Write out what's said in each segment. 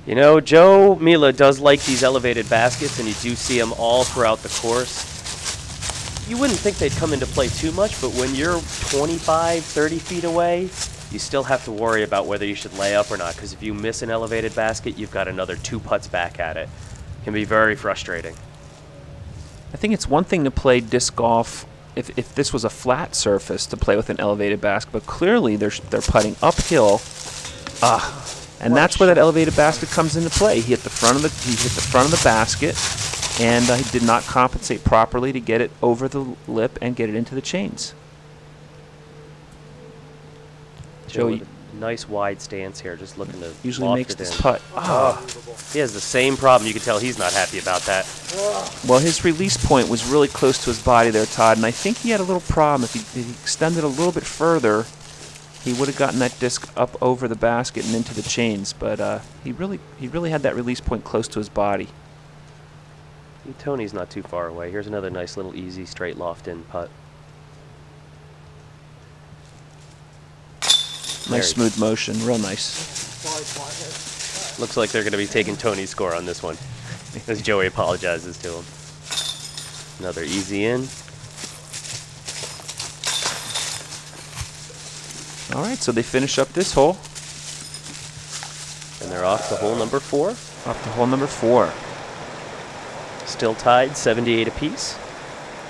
You know, Joe Mila does like these elevated baskets, and you do see them all throughout the course. You wouldn't think they'd come into play too much, but when you're 25, 30 feet away, you still have to worry about whether you should lay up or not, because if you miss an elevated basket, you've got another 2 putts back at it. It can be very frustrating. I think it's one thing to play disc golf if this was a flat surface to play with an elevated basket, but clearly they're putting uphill. And that's where that elevated basket comes into play. He hit the front of the basket, and he did not compensate properly to get it over the lip and get it into the chains. Joey, nice wide stance here, just looking to usually makes this putt. He has the same problem. You can tell he's not happy about that. Well, his release point was really close to his body there, Todd, and I think he had a little problem. If he extended a little bit further, he would have gotten that disc up over the basket and into the chains, but he really had that release point close to his body. Tony's not too far away. Here's another nice little easy straight loft in putt. Nice smooth motion, real nice. Looks like they're going to be taking Tony's score on this one, as Joey apologizes to him. Another easy in. All right, so they finish up this hole. And they're off to hole number 4. Off to hole number 4. Still tied, 78 apiece.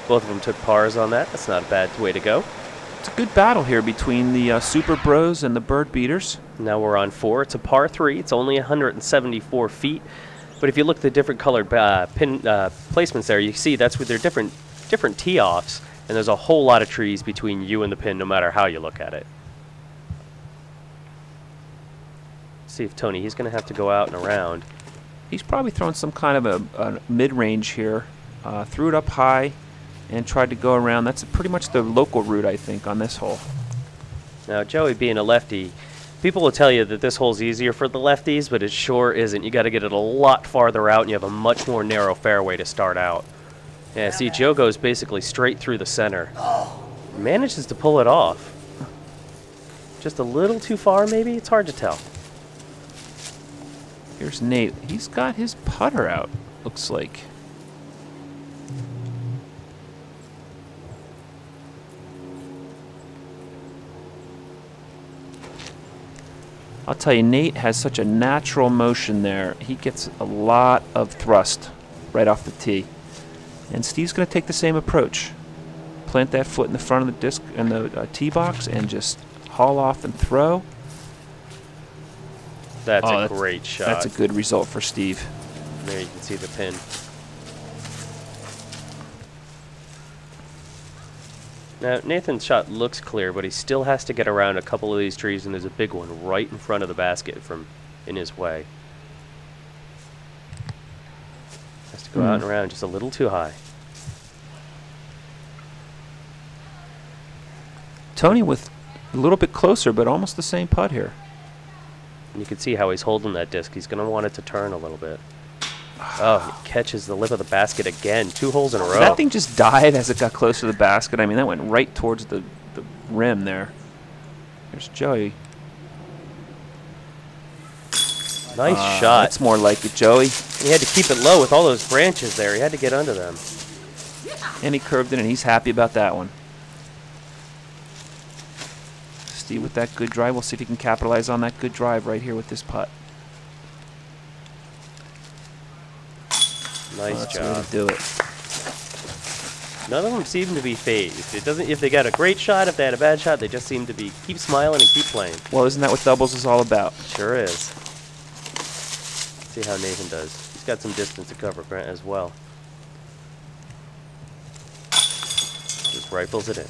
Both of them took pars on that. That's not a bad way to go. It's a good battle here between the Super Bros and the Bird Beaters. Now we're on 4. It's a par 3. It's only 174 feet. But if you look at the different colored pin placements there, you see that's with their different tee offs. And there's a whole lot of trees between you and the pin, no matter how you look at it. See if Tony, he's going to have to go out and around. He's probably throwing some kind of a mid-range here. Threw it up high and tried to go around. That's pretty much the local route, I think, on this hole. Now, Joey being a lefty, people will tell you that this hole's easier for the lefties, but it sure isn't. You got to get it a lot farther out, and you have a much more narrow fairway to start out. Yeah, see, Joe goes basically straight through the center. Manages to pull it off. Just a little too far, maybe? It's hard to tell. Here's Nate. He's got his putter out, looks like. I'll tell you, Nate has such a natural motion there. He gets a lot of thrust right off the tee. And Steve's going to take the same approach. Plant that foot in the front of the disc and the tee box and just haul off and throw. That's a great shot. That's a good result for Steve. There you can see the pin. Now, Nathan's shot looks clear, but he still has to get around a couple of these trees, and there's a big one right in front of the basket from in his way. Has to go out and around just a little too high. Tony with a little bit closer, but almost the same putt here. And you can see how he's holding that disc. He's going to want it to turn a little bit. Oh, he catches the lip of the basket again. 2 holes in a row. Did that thing just dive as it got close to the basket? I mean, that went right towards the rim there. There's Joey. Nice shot. That's more like it, Joey. And he had to keep it low with all those branches there. He had to get under them. And he curved it, and he's happy about that one. Steve with that good drive. We'll see if he can capitalize on that good drive right here with this putt. Nice job. That's the way to do it. None of them seem to be phased. It doesn't. If they got a great shot, if they had a bad shot, they just seem to be keep smiling and keep playing. Well, isn't that what doubles is all about? Sure is. See how Nathan does. He's got some distance to cover, Grant, as well. Just rifles it in.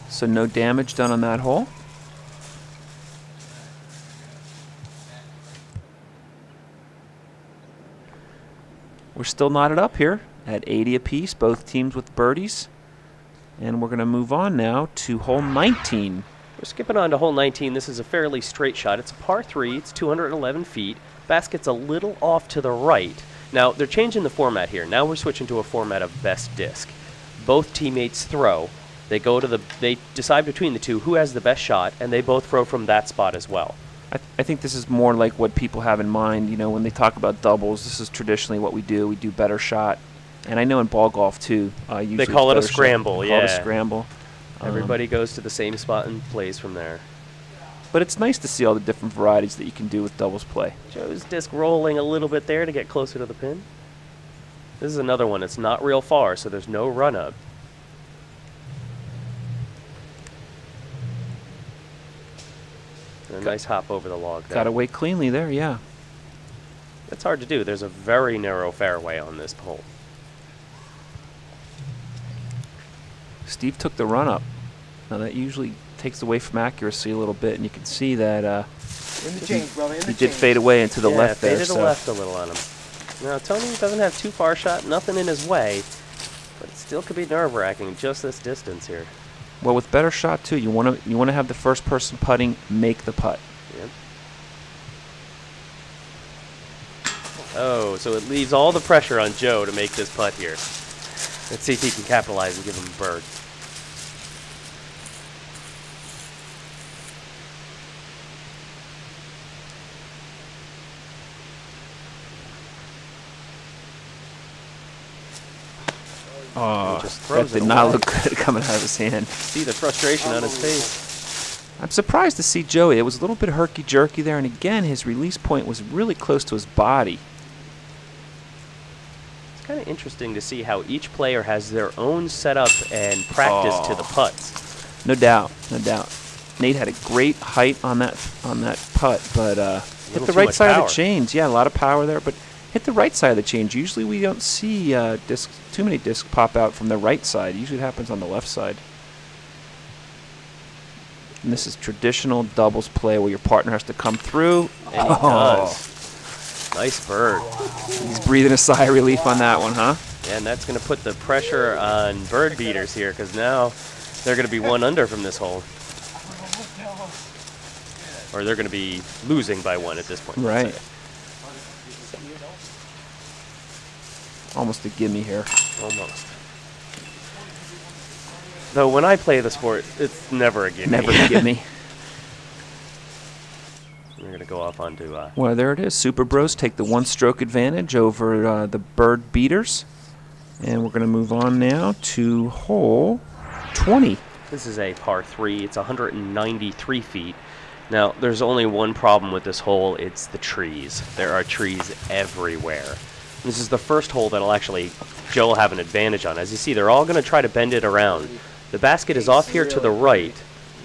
So no damage done on that hole. We're still knotted up here at 80 apiece, both teams with birdies. And we're going to move on now to hole 19. We're skipping on to hole 19. This is a fairly straight shot. It's a par 3. It's 211 feet. Basket's a little off to the right. Now, they're changing the format here. Now we're switching to a format of best disc. Both teammates throw. They decide between the two who has the best shot, and they both throw from that spot as well. I think this is more like what people have in mind. You know, when they talk about doubles, this is traditionally what we do. We do better shot. And I know in ball golf, too. Usually They call it a scramble, They yeah. call it a scramble. Everybody goes to the same spot and plays from there. But it's nice to see all the different varieties that you can do with doubles play. Joe's disc rolling a little bit there to get closer to the pin. This is another one that's not real far, so there's no run-up. A nice hop over the log there. Got away cleanly there, yeah. That's hard to do. There's a very narrow fairway on this hole. Steve took the run-up. Now that usually takes away from accuracy a little bit, and you can see that he did fade away into the left there. Faded to the left a little on him. Now, Tony doesn't have too far shot, nothing in his way, but it still could be nerve-wracking just this distance here. Well, with better shot too, you want to have the first person putting make the putt. Yep. Oh, so it leaves all the pressure on Joe to make this putt here. Let's see if he can capitalize and give him a bird. Oh, just throws that did it not away. look good coming out of his hand. See the frustration on his face. I'm surprised to see Joey. It was a little bit herky-jerky there, and again, his release point was really close to his body. It's kind of interesting to see how each player has their own setup and practice to the putts. No doubt, no doubt. Nate had a great height on that putt, but hit the too right much side of power. the chains. Yeah, a lot of power there, but hit the right side of the chains. Usually we don't see too many discs pop out from the right side. Usually it happens on the left side. And this is traditional doubles play where your partner has to come through. And he does. Nice bird. He's breathing a sigh of relief on that one, huh? And that's going to put the pressure on bird beaters here because now they're going to be one under from this hole. Or they're going to be losing by one at this point. Right. Almost a gimme here. Almost. Though when I play the sport, it's never a gimme. Never a gimme. We're going to go off onto... Well, there it is. Super Bros take the one-stroke advantage over the bird beaters. And we're going to move on now to hole 20. This is a par 3. It's 193 feet. Now, there's only one problem with this hole. It's the trees. There are trees everywhere. This is the first hole that'll actually Joe will have an advantage on. As you see, they're all going to try to bend it around. The basket is off here to the right,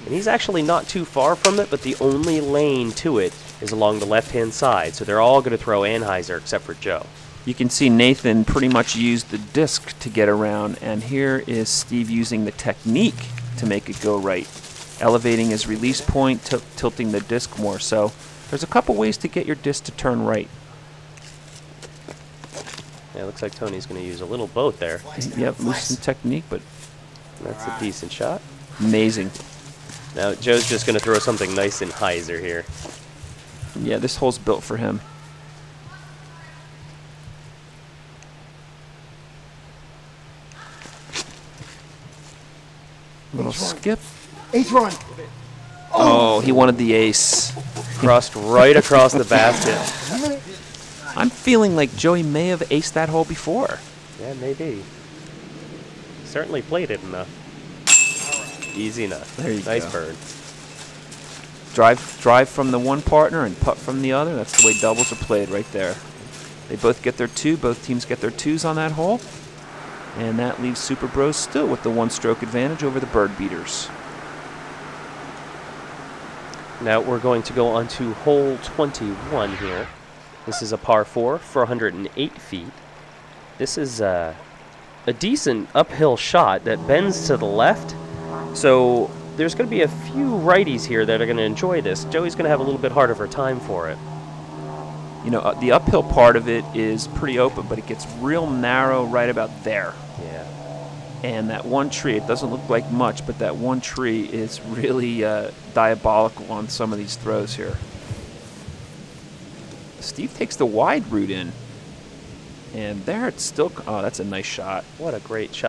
and he's actually not too far from it, but the only lane to it is along the left-hand side, so they're all going to throw Anheuser except for Joe. You can see Nathan pretty much used the disc to get around, and here is Steve using the technique to make it go right, elevating his release point, tilting the disc more. So there's a couple ways to get your disc to turn right. Yeah, it looks like Tony's going to use a little boat there. Yep, loosen technique, but That's a decent shot. amazing. Now, Joe's just going to throw something nice in hyzer here. Yeah, this hole's built for him. Little skip. Ace run. Oh, he wanted the ace. Crossed right across the basket. I'm feeling like Joey may have aced that hole before. Yeah, maybe. Certainly played it enough. Easy enough. There you nice go. bird. Drive from the one partner and putt from the other. That's the way doubles are played right there. They both get their two. Both teams get their twos on that hole. And that leaves Super Bros still with the one-stroke advantage over the bird beaters. Now we're going to go on to hole 21 here. This is a par 4, 408 feet. This is a decent uphill shot that bends to the left. So there's going to be a few righties here that are going to enjoy this. Joey's going to have a little bit harder of a time for it. You know, the uphill part of it is pretty open, but it gets real narrow right about there. Yeah. And that one tree, it doesn't look like much, but that one tree is really diabolical on some of these throws here. Steve takes the wide route in. And there it's still, oh, that's a nice shot. What a great shot.